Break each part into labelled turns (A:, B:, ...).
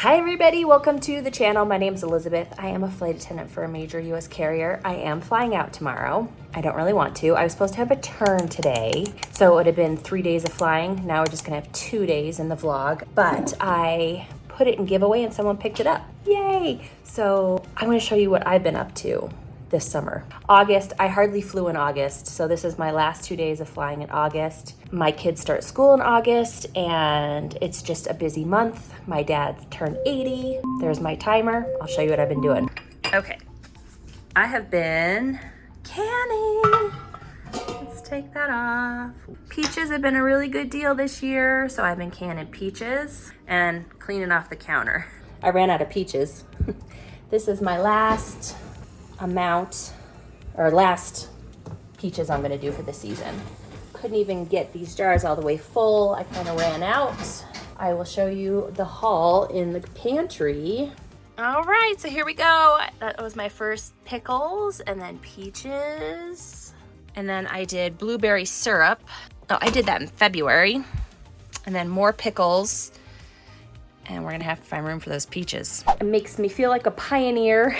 A: Hi everybody, welcome to the channel. My name is Elizabeth. I am a flight attendant for a major US carrier. I am flying out tomorrow. I don't really want to. I was supposed to have a turn today, so it would have been 3 days of flying. Now we're just gonna have 2 days in the vlog, but I put it in giveaway and someone picked it up. Yay! So I'm gonna show you what I've been up to this summer. August, I hardly flew in August, so this is my last 2 days of flying in August. My kids start school in August, and it's just a busy month. My dad turned 80. There's my timer. I'll show you what I've been doing. Okay, I have been canning. Let's take that off. Peaches have been a really good deal this year, so I've been canning peaches and cleaning off the counter. I ran out of peaches. This is my last peaches I'm gonna do for the season. Couldn't even get these jars all the way full. I kind of ran out. I will show you the haul in the pantry. All right, so here we go. That was my first pickles and then peaches. And then I did blueberry syrup. Oh, I did that in February. And then more pickles. And we're gonna have to find room for those peaches. It makes me feel like a pioneer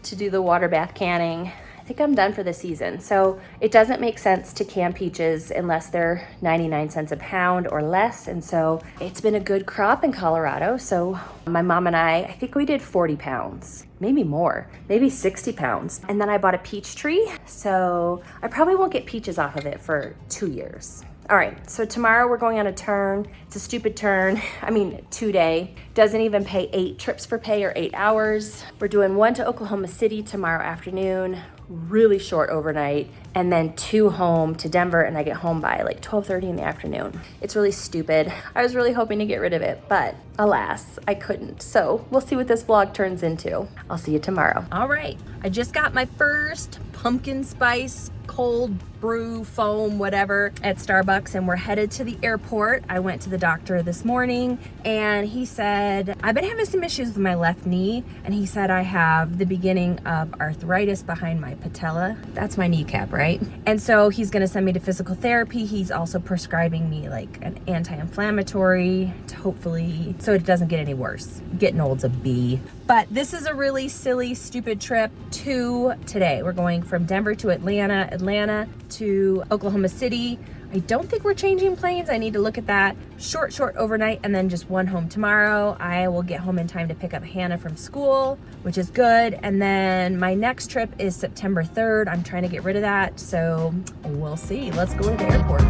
A: to do the water bath canning. I think I'm done for the season. So it doesn't make sense to can peaches unless they're 99 cents a pound or less. And so it's been a good crop in Colorado. So my mom and I think we did 40 pounds, maybe more, maybe 60 pounds. And then I bought a peach tree. So I probably won't get peaches off of it for 2 years. All right, so tomorrow we're going on a turn. It's a stupid turn. 2-day. Doesn't even pay 8 trips for pay or 8 hours. We're doing 1 to Oklahoma City tomorrow afternoon, really short overnight, and then 2 home to Denver, and I get home by like 12:30 in the afternoon. It's really stupid. I was really hoping to get rid of it, but alas, I couldn't. So we'll see what this vlog turns into. I'll see you tomorrow. All right, I just got my first pumpkin spice cold brew foam whatever at Starbucks, and we're headed to the airport. I went to the doctor this morning and he said I've been having some issues with my left knee, and he said I have the beginning of arthritis behind my patella. That's my kneecap, right? And so he's gonna send me to physical therapy. He's also prescribing me like an anti-inflammatory to hopefully so it doesn't get any worse. Getting old's a B. But this is a really silly, stupid trip to today. We're going from Denver to Atlanta to Oklahoma City. I don't think we're changing planes. I need to look at that. Short overnight, and then just 1 home tomorrow. I will get home in time to pick up Hannah from school, which is good. And then my next trip is September 3rd. I'm trying to get rid of that, so we'll see. Let's go to the airport.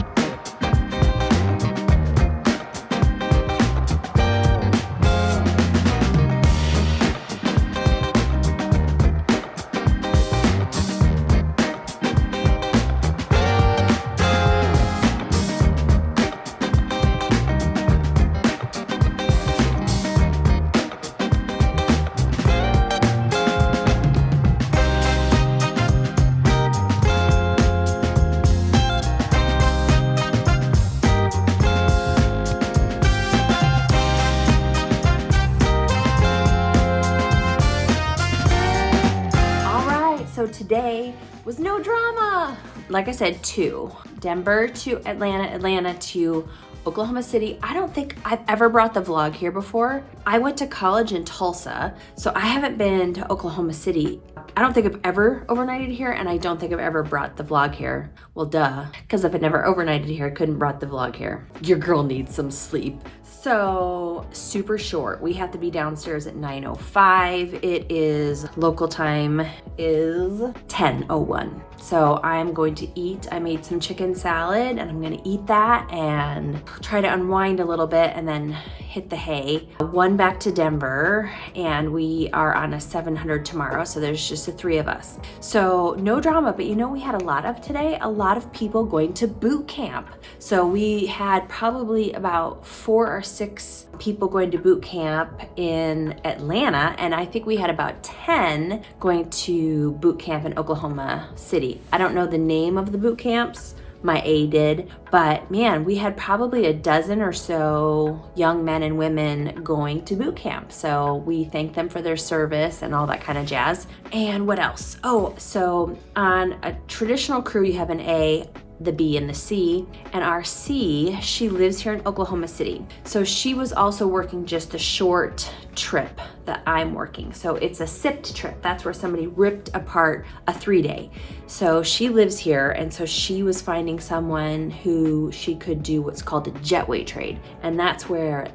A: So today was no drama. Like I said, 2. Denver to Atlanta, Atlanta to Oklahoma City. I don't think I've ever brought the vlog here before. I went to college in Tulsa, so I haven't been to Oklahoma City. I don't think I've ever overnighted here, and I don't think I've ever brought the vlog here. Well, duh, because if I never overnighted here, I couldn't brought the vlog here. Your girl needs some sleep. So super short. We have to be downstairs at 9:05. It is local time is 10:01. So I'm going to eat. I made some chicken salad and I'm gonna eat that and try to unwind a little bit and then hit the hay. 1 back to Denver, and we are on a 700 tomorrow. So there's just the 3 of us. So no drama, but we had a lot of people going to boot camp. So we had probably about 4 or 6 people going to boot camp in Atlanta, and I think we had about 10 going to boot camp in Oklahoma City. I don't know the name of the boot camps. My A did, but man, we had probably a dozen or so young men and women going to boot camp. So we thank them for their service and all that kind of jazz. And what else? Oh, so on a traditional crew, you have an A. the B and the C. And our C, she lives here in Oklahoma City. So she was also working just the short trip that I'm working. So it's a sipped trip. That's where somebody ripped apart a 3-day. So she lives here, and so she was finding someone who she could do what's called a jetway trade. And that's where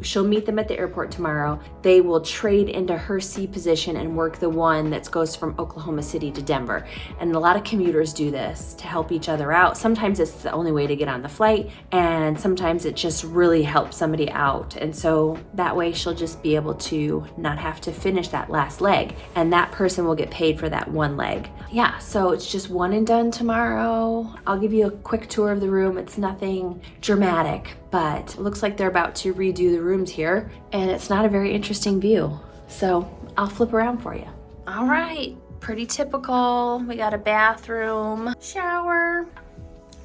A: she'll meet them at the airport tomorrow. They will trade into her C position and work the one that goes from Oklahoma City to Denver. And a lot of commuters do this to help each other out. Sometimes it's the only way to get on the flight, and sometimes it just really helps somebody out. And so that way she'll just be able to not have to finish that last leg, and that person will get paid for that one leg. Yeah, so it's just one and done tomorrow. I'll give you a quick tour of the room. It's nothing dramatic, but it looks like they're about to redo the rooms here, and it's not a very interesting view. So I'll flip around for you. All right, pretty typical. We got a bathroom, shower.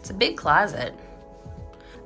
A: It's a big closet.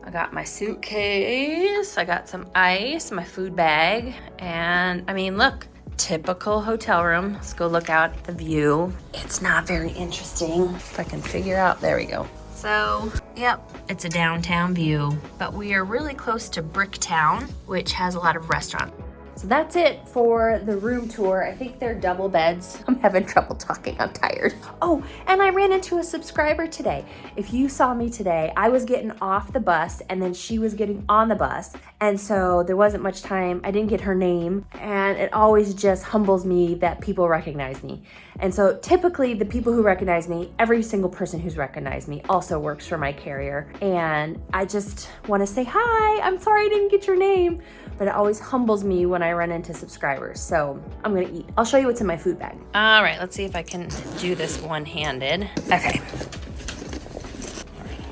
A: I got my suitcase, I got some ice, my food bag, and I mean, look, typical hotel room. Let's go look out at the view. It's not very interesting. If I can figure out, there we go. So, yep, it's a downtown view, but we are really close to Bricktown, which has a lot of restaurants. So that's it for the room tour. I think they're double beds. I'm having trouble talking, I'm tired. Oh, and I ran into a subscriber today. If you saw me today, I was getting off the bus and then she was getting on the bus. And so there wasn't much time. I didn't get her name, and it always just humbles me that people recognize me. And so typically the people who recognize me, every single person who's recognized me also works for my carrier. And I just want to say, hi, I'm sorry I didn't get your name. But it always humbles me when I run into subscribers. So I'm gonna eat. I'll show you what's in my food bag. All right, let's see if I can do this one-handed. Okay.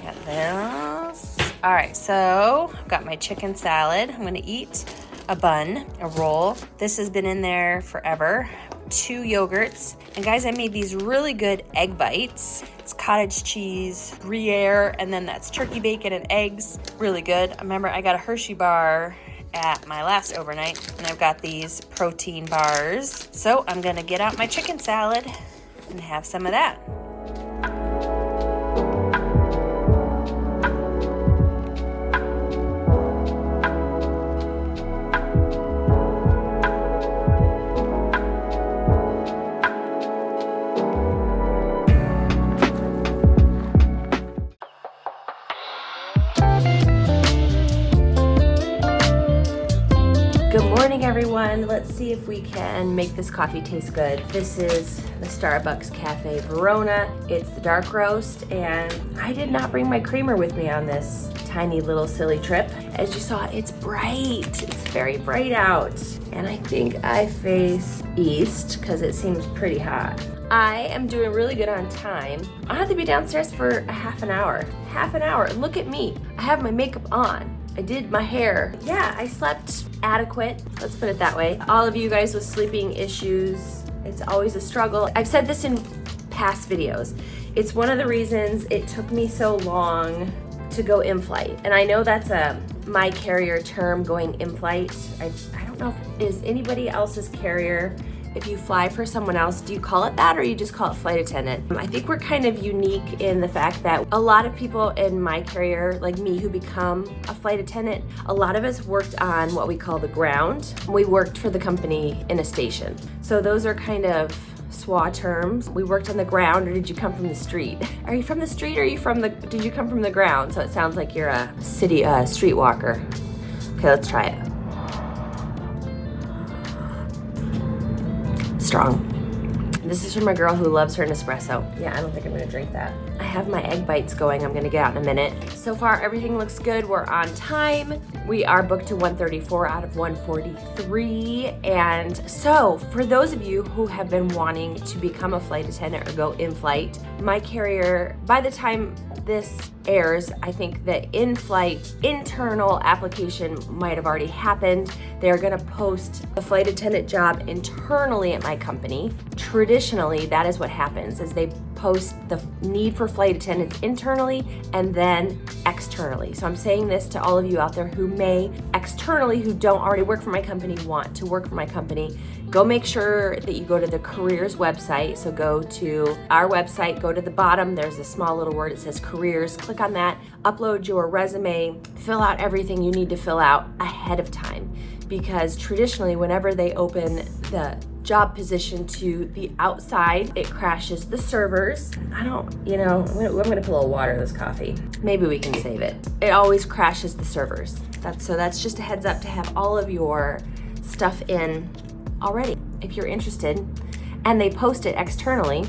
A: Got this. All right, so I've got my chicken salad. I'm gonna eat a bun, a roll. This has been in there forever. 2 yogurts. And guys, I made these really good egg bites. It's cottage cheese, Gruyere, and then that's turkey bacon and eggs. Really good. Remember, I got a Hershey bar at my last overnight, and I've got these protein bars. So I'm gonna get out my chicken salad and have some of that. Good morning, everyone. Let's see if we can make this coffee taste good. This is the Starbucks Cafe Verona. It's the dark roast, and I did not bring my creamer with me on this tiny little silly trip. As you saw, it's bright. It's very bright out. And I think I face east because it seems pretty hot. I am doing really good on time. I have to be downstairs for a half an hour. Half an hour. Look at me. I have my makeup on. I did my hair. Yeah, I slept adequate. Let's put it that way. All of you guys with sleeping issues, it's always a struggle. I've said this in past videos. It's one of the reasons it took me so long to go in-flight. And I know that's a my carrier term, going in-flight. I don't know if it is anybody else's carrier. If you fly for someone else, do you call it that, or you just call it flight attendant? I think we're kind of unique in the fact that a lot of people in my carrier, like me, who become a flight attendant, a lot of us worked on what we call the ground. We worked for the company in a station. So those are kind of SWA terms. We worked on the ground, or did you come from the street? Are you from the street, or did you come from the ground? So it sounds like you're a city streetwalker. Okay, let's try it. Strong. This is from a girl who loves her Nespresso. Yeah, I don't think I'm gonna drink that. I have my egg bites going. I'm gonna get out in a minute. So far, everything looks good. We're on time. We are booked to 134 out of 143. And so, for those of you who have been wanting to become a flight attendant or go in flight, my carrier, by the time this airs, I think the in-flight internal application might have already happened. They're gonna post a flight attendant job internally at my company. Traditionally, that is what happens, is they post the need for flight attendants internally and then externally. So I'm saying this to all of you out there who may externally, who don't already work for my company, want to work for my company. Go make sure that you go to the careers website. So go to our website, go to the bottom, there's a small little word, it says careers, click on that, upload your resume, fill out everything you need to fill out ahead of time. Because traditionally, whenever they open the job position to the outside, it crashes the servers. I'm gonna put a little water in this coffee. Maybe we can save it. It always crashes the servers. That's just a heads up to have all of your stuff in already. If you're interested and they post it externally,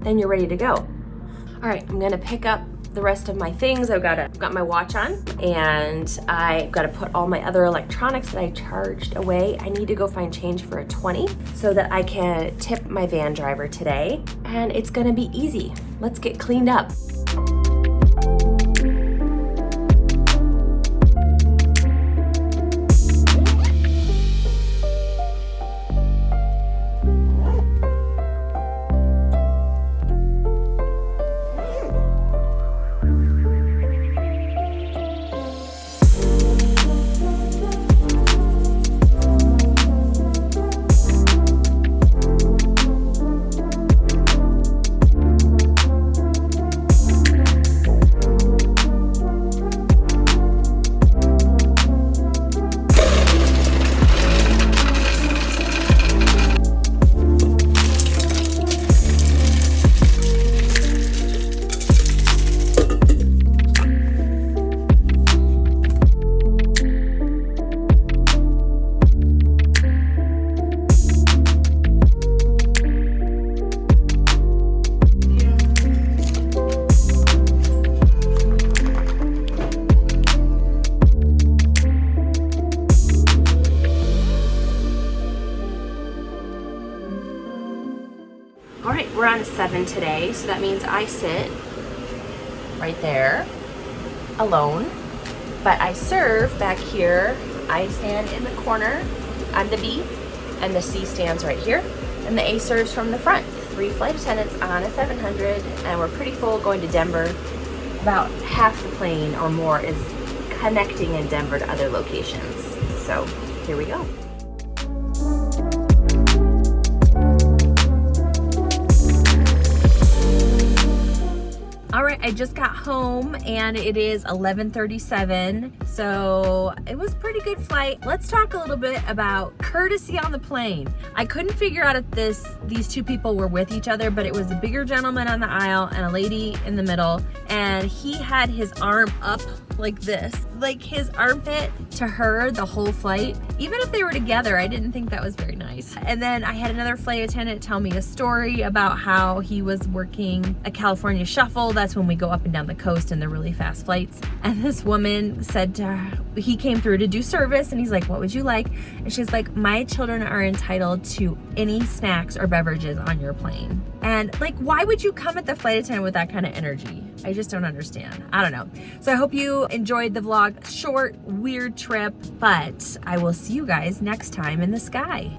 A: then you're ready to go. All right, I'm gonna pick up the rest of my things. I've got my watch on, and I've got to put all my other electronics that I charged away. I need to go find change for a 20 so that I can tip my van driver today, and it's gonna be easy. Let's get cleaned up. All right, we're on a 7 today, so that means I sit right there alone, but I serve back here. I stand in the corner. I'm the B, and the C stands right here, and the A serves from the front. 3 flight attendants on a 700, and we're pretty full going to Denver. About half the plane or more is connecting in Denver to other locations. So here we go. All right, I just got home and it is 11:37, so it was a pretty good flight. Let's talk a little bit about courtesy on the plane. I couldn't figure out if these two people were with each other, but it was a bigger gentleman on the aisle and a lady in the middle, and he had his arm up like this, like his armpit to her the whole flight. Even if they were together, I didn't think that was very nice. And then I had another flight attendant tell me a story about how he was working a California shuffle. That's when we go up and down the coast in the really fast flights. And this woman said to her, he came through to do service, and he's like, "What would you like?" And she's like, "My children are entitled to any snacks or beverages on your plane." And like, why would you come at the flight attendant with that kind of energy? I just don't understand. I don't know. So I hope you enjoyed the vlog. Short, weird trip, but I will see you guys next time in the sky.